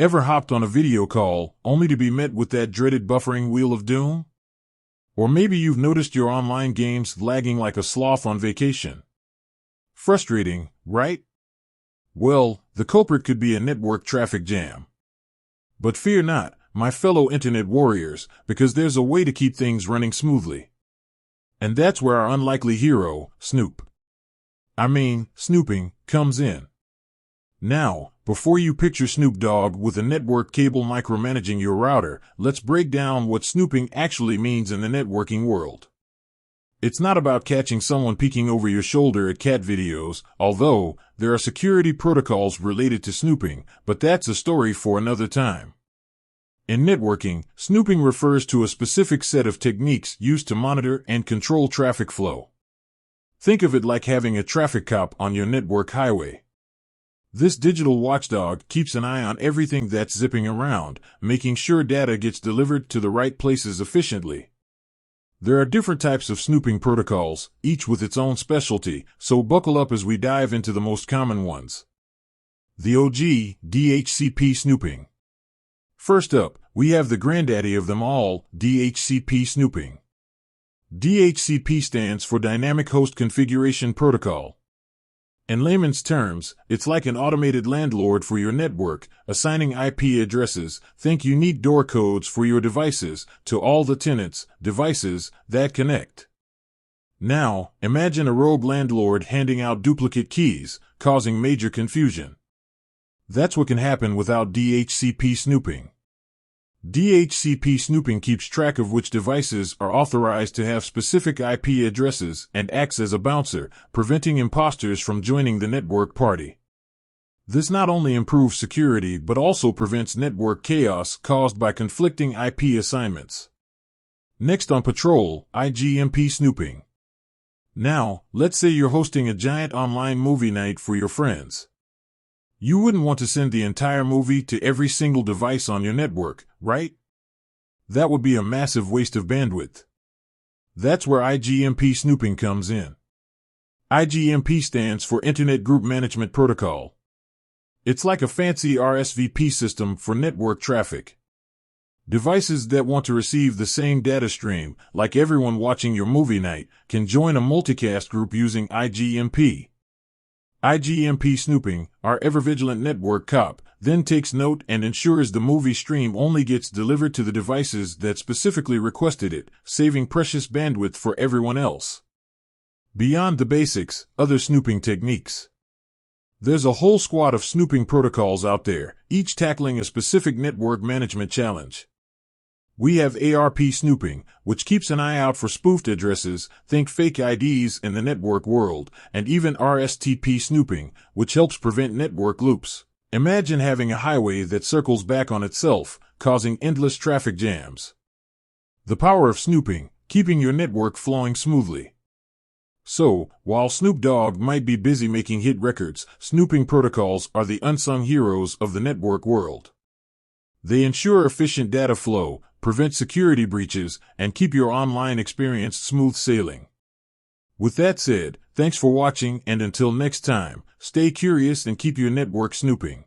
Ever hopped on a video call only to be met with that dreaded buffering wheel of doom? Or maybe you've noticed your online games lagging like a sloth on vacation. Frustrating, right? Well, the culprit could be a network traffic jam. But fear not, my fellow internet warriors, because there's a way to keep things running smoothly. And that's where our unlikely hero, Snoop, snooping, comes in. Now, before you picture Snoop Dogg with a network cable micromanaging your router, let's break down what snooping actually means in the networking world. It's not about catching someone peeking over your shoulder at cat videos, although there are security protocols related to snooping, but that's a story for another time. In networking, snooping refers to a specific set of techniques used to monitor and control traffic flow. Think of it like having a traffic cop on your network highway. This digital watchdog keeps an eye on everything that's zipping around, making sure data gets delivered to the right places efficiently. There are different types of snooping protocols, each with its own specialty, so buckle up as we dive into the most common ones. The OG, DHCP snooping. First up, we have the granddaddy of them all, DHCP snooping. DHCP stands for Dynamic Host Configuration Protocol. In layman's terms, it's like an automated landlord for your network, assigning IP addresses, think unique door codes for your devices, to all the tenants, devices, that connect. Now, imagine a rogue landlord handing out duplicate keys, causing major confusion. That's what can happen without DHCP snooping. DHCP snooping keeps track of which devices are authorized to have specific IP addresses and acts as a bouncer, preventing imposters from joining the network party. This not only improves security but also prevents network chaos caused by conflicting IP assignments. Next on patrol, IGMP snooping. Now, let's say you're hosting a giant online movie night for your friends. You wouldn't want to send the entire movie to every single device on your network, right? That would be a massive waste of bandwidth. That's where IGMP snooping comes in. IGMP stands for Internet Group Management Protocol. It's like a fancy RSVP system for network traffic. Devices that want to receive the same data stream, like everyone watching your movie night, can join a multicast group using IGMP. IGMP snooping, our ever-vigilant network cop, then takes note and ensures the movie stream only gets delivered to the devices that specifically requested it, saving precious bandwidth for everyone else. Beyond the basics, other snooping techniques. There's a whole squad of snooping protocols out there, each tackling a specific network management challenge. We have ARP snooping, which keeps an eye out for spoofed addresses, think fake IDs in the network world, and even RSTP snooping, which helps prevent network loops. Imagine having a highway that circles back on itself, causing endless traffic jams. The power of snooping, keeping your network flowing smoothly. So, while Snoop Dogg might be busy making hit records, snooping protocols are the unsung heroes of the network world. They ensure efficient data flow, prevent security breaches, and keep your online experience smooth sailing. With that said, thanks for watching, and until next time, stay curious and keep your network snooping.